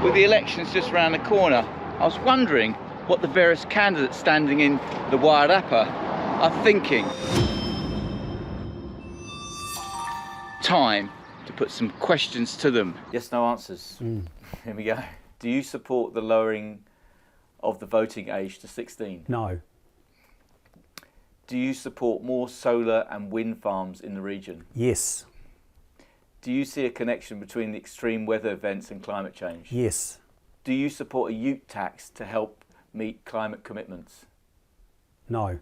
With the elections just around the corner, I was wondering what the various candidates standing in the Wairarapa are thinking. Time to put some questions to them. Yes, no answers. Here we go. Do you support the lowering of the voting age to 16? No. Do you support more solar and wind farms in the region? Yes. Do you see a connection between the extreme weather events and climate change? Yes. Do you support a ute tax to help meet climate commitments? No.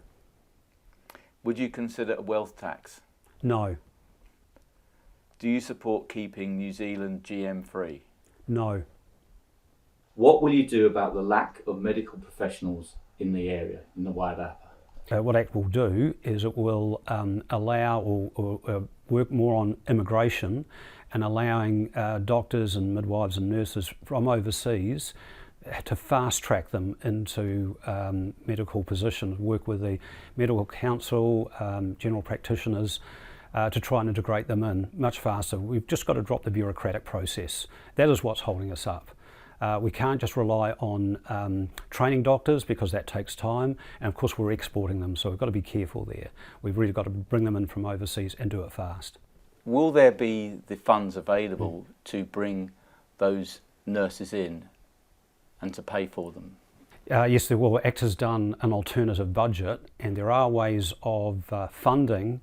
Would you consider a wealth tax? No. Do you support keeping New Zealand GM free? No. What will you do about the lack of medical professionals in the area, in the Wairarapa? What ACT will do is it will allow or work more on immigration and allowing doctors and midwives and nurses from overseas to fast track them into medical positions, work with the medical council, general practitioners, to try and integrate them in much faster. We've just got to drop the bureaucratic process. That is what's holding us up. We can't just rely on training doctors because that takes time, and of course we're exporting them, so we've got to be careful there. We've really got to bring them in from overseas and do it fast. Will there be the funds available to bring those nurses in and to pay for them? Yes, there will. ACT has done an alternative budget, and there are ways of funding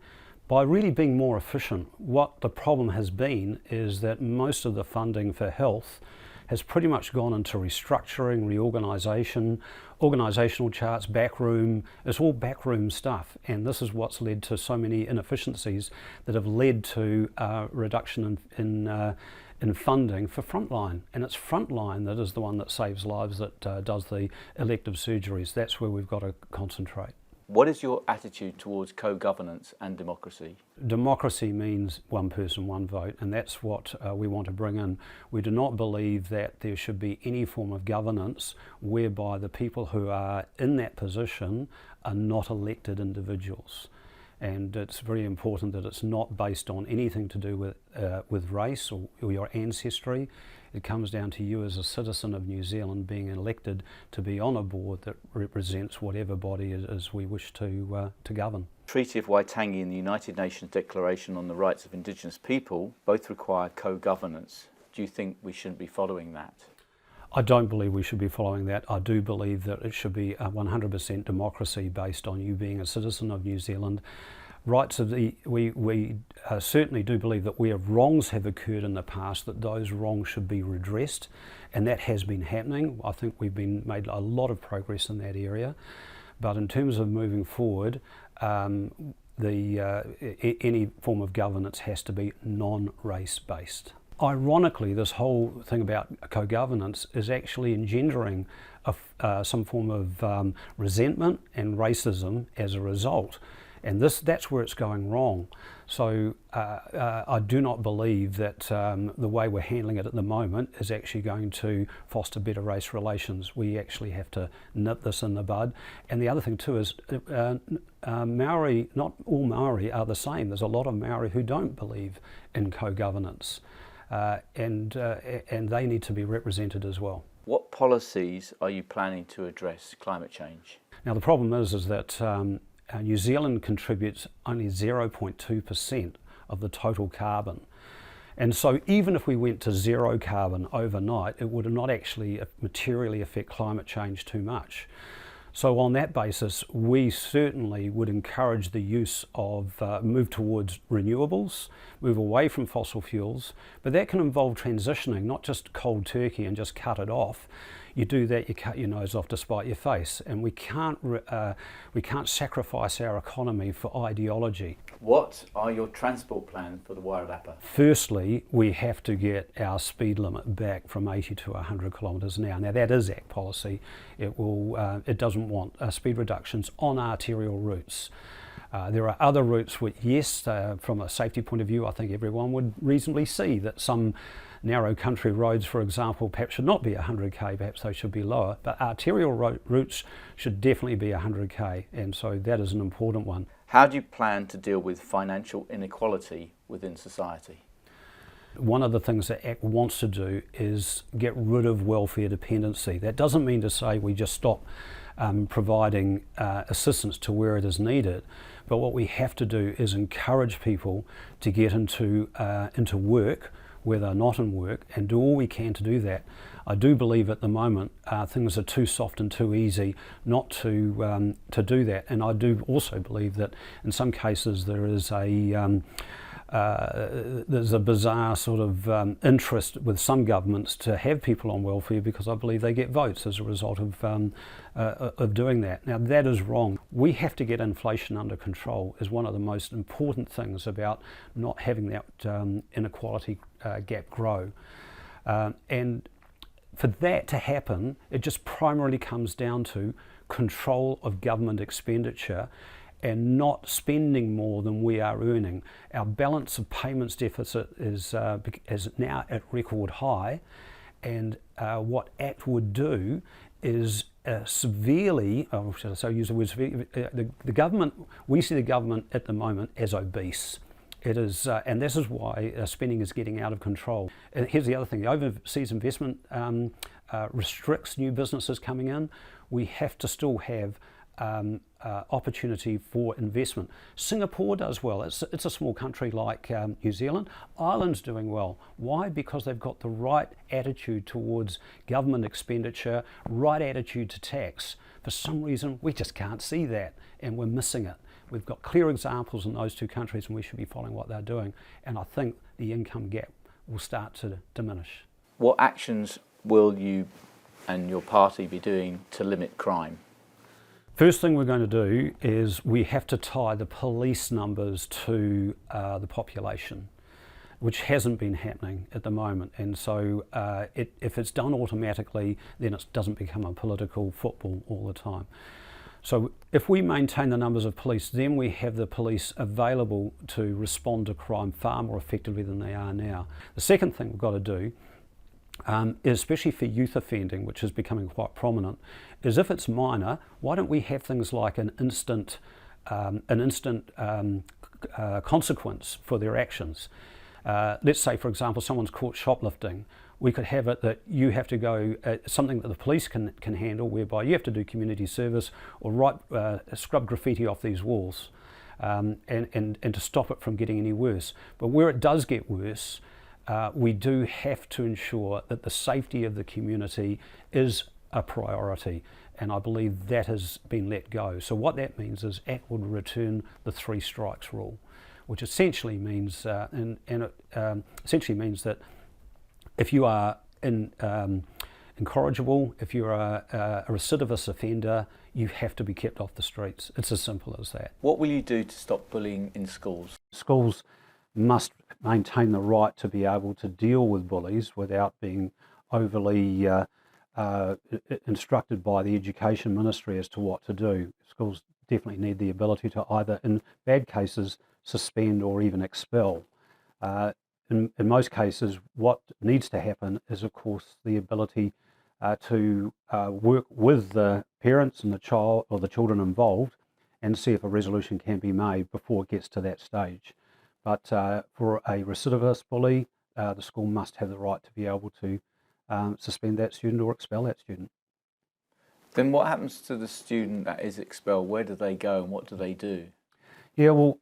by really being more efficient. What the problem has been is that most of the funding for health has pretty much gone into restructuring, reorganisation, organisational charts, backroom. It's all backroom stuff, and this is what's led to so many inefficiencies that have led to reduction in funding for frontline. And it's frontline that is the one that saves lives, that does the elective surgeries. That's where we've got to concentrate. What is your attitude towards co-governance and democracy? Democracy means one person, one vote, and that's what we want to bring in. We do not believe that there should be any form of governance whereby the people who are in that position are not elected individuals. And it's very important that it's not based on anything to do with race or your ancestry. It comes down to you as a citizen of New Zealand being elected to be on a board that represents whatever body it is we wish to govern. Treaty of Waitangi and the United Nations Declaration on the Rights of Indigenous People both require co-governance. Do you think we shouldn't be following that? I don't believe we should be following that. I do believe that it should be a 100% democracy based on you being a citizen of New Zealand. Rights of we certainly do believe that where wrongs have occurred in the past, that those wrongs should be redressed, and that has been happening. I think we've made a lot of progress in that area, but in terms of moving forward, any form of governance has to be non-race based. Ironically, this whole thing about co-governance is actually engendering some form of resentment and racism as a result. And that's where it's going wrong. So I do not believe that the way we're handling it at the moment is actually going to foster better race relations. We actually have to nip this in the bud. And the other thing too is Maori, not all Maori are the same. There's a lot of Maori who don't believe in co-governance, and they need to be represented as well. What policies are you planning to address climate change? Now the problem is that New Zealand contributes only 0.2% of the total carbon. And so even if we went to zero carbon overnight, it would not actually materially affect climate change too much. So on that basis, we certainly would encourage the use of move towards renewables, move away from fossil fuels, but that can involve transitioning, not just cold turkey and just cut it off. You do that, you cut your nose off to spite your face, and we can't sacrifice our economy for ideology. What are your transport plans for the Wairarapa? Firstly, we have to get our speed limit back from 80 to 100 kilometres an hour. Now that is ACT policy. It doesn't want speed reductions on arterial routes. There are other routes which, yes, from a safety point of view, I think everyone would reasonably see that some narrow country roads, for example, perhaps should not be 100k, perhaps they should be lower, but arterial routes should definitely be 100k, and so that is an important one. How do you plan to deal with financial inequality within society? One of the things that ACT wants to do is get rid of welfare dependency. That doesn't mean to say we just stop providing assistance to where it is needed, but what we have to do is encourage people to get into work where they're not in work, and do all we can to do that. I do believe at the moment things are too soft and too easy not to do that, and I do also believe that in some cases there's a bizarre sort of interest with some governments to have people on welfare because I believe they get votes as a result of doing that. Now that is wrong. We have to get inflation under control is one of the most important things about not having that inequality gap grow. And for that to happen, it just primarily comes down to control of government expenditure and not spending more than we are earning. Our balance of payments deficit is now at record high, and what ACT would do is severely, or should I say use the word severely, the government, we see the government at the moment as obese. It is, and this is why spending is getting out of control. And here's the other thing, the overseas investment restricts new businesses coming in. We have to still have opportunity for investment. Singapore does well. It's a small country like New Zealand. Ireland's doing well. Why? Because they've got the right attitude towards government expenditure, right attitude to tax. For some reason, we just can't see that, and we're missing it. We've got clear examples in those two countries, and we should be following what they're doing. And I think the income gap will start to diminish. What actions will you and your party be doing to limit crime? First thing we're going to do is we have to tie the police numbers to the population, which hasn't been happening at the moment. And so if it's done automatically, then it doesn't become a political football all the time. So if we maintain the numbers of police, then we have the police available to respond to crime far more effectively than they are now. The second thing we've got to do, especially for youth offending, which is becoming quite prominent, is if it's minor, why don't we have things like an instant consequence for their actions? Let's say, for example, someone's caught shoplifting. We could have it that you have to go, something that the police can handle, whereby you have to do community service or scrub graffiti off these walls and to stop it from getting any worse. But where it does get worse, we do have to ensure that the safety of the community is a priority, and I believe that has been let go. So what that means is ACT would return the 3 strikes rule, which essentially means essentially means that if you are incorrigible, if you're a recidivist offender, you have to be kept off the streets. It's as simple as that. What will you do to stop bullying in schools? Schools must maintain the right to be able to deal with bullies without being overly instructed by the Education Ministry as to what to do. Schools definitely need the ability to either, in bad cases, suspend or even expel. In most cases, what needs to happen is, of course, the ability to work with the parents and the child or the children involved and see if a resolution can be made before it gets to that stage. But for a recidivist bully, the school must have the right to be able to suspend that student or expel that student. Then what happens to the student that is expelled? Where do they go and what do they do? Yeah, well,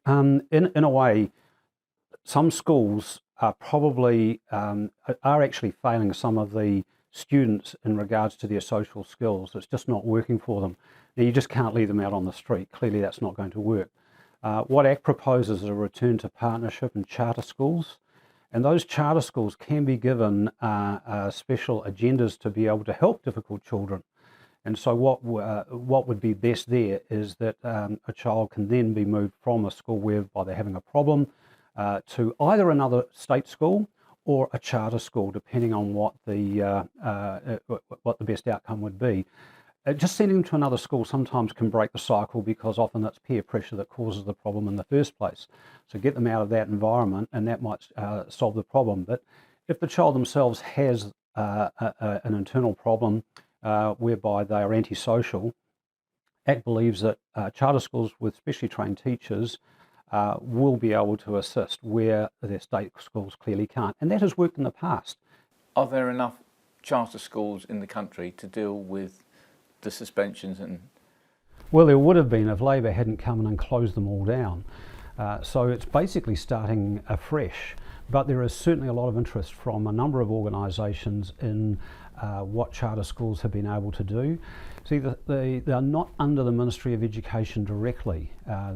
in a way, some schools are probably are actually failing some of the students in regards to their social skills. It's just not working for them. Now, you just can't leave them out on the street. Clearly, that's not going to work. What ACT proposes is a return to partnership and charter schools, and those charter schools can be given special agendas to be able to help difficult children. And so what would be best there is that a child can then be moved from a school whereby they're having a problem to either another state school or a charter school, depending on what the best outcome would be. Just sending them to another school sometimes can break the cycle because often it's peer pressure that causes the problem in the first place. So get them out of that environment and that might solve the problem. But if the child themselves has an internal problem whereby they are antisocial, ACT believes that charter schools with specially trained teachers will be able to assist where their state schools clearly can't. And that has worked in the past. Are there enough charter schools in the country to deal with the suspensions? And Well, there would have been if Labor hadn't come in and closed them all down. So it's basically starting afresh. But there is certainly a lot of interest from a number of organisations in what charter schools have been able to do. See, they are not under the Ministry of Education directly.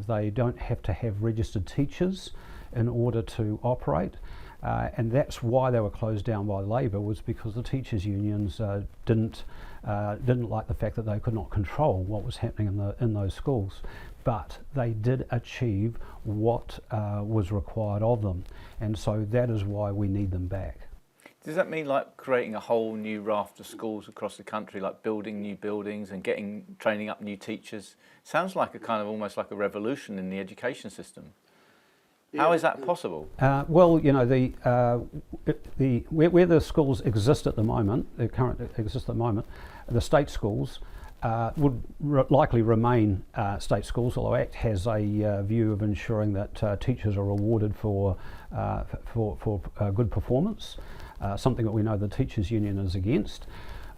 They don't have to have registered teachers in order to operate. And that's why they were closed down by Labor, was because the teachers' unions didn't like the fact that they could not control what was happening in those schools. But they did achieve what was required of them, and so that is why we need them back. does that mean like creating a whole new raft of schools across the country, like building new buildings and training up new teachers? Sounds like a kind of almost like a revolution in the education system. Yeah. How is that possible? Well, you know, where the schools exist at the moment, the state schools would likely remain state schools, although ACT has a view of ensuring that teachers are rewarded for good performance, something that we know the teachers' union is against.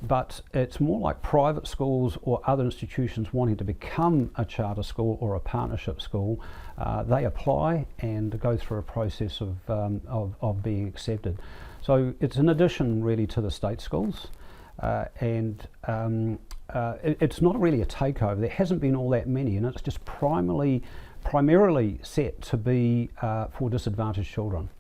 But it's more like private schools or other institutions wanting to become a charter school or a partnership school. They apply and go through a process of being accepted. So it's an addition really to the state schools, and it's not really a takeover. There hasn't been all that many, and it's just primarily set to be for disadvantaged children.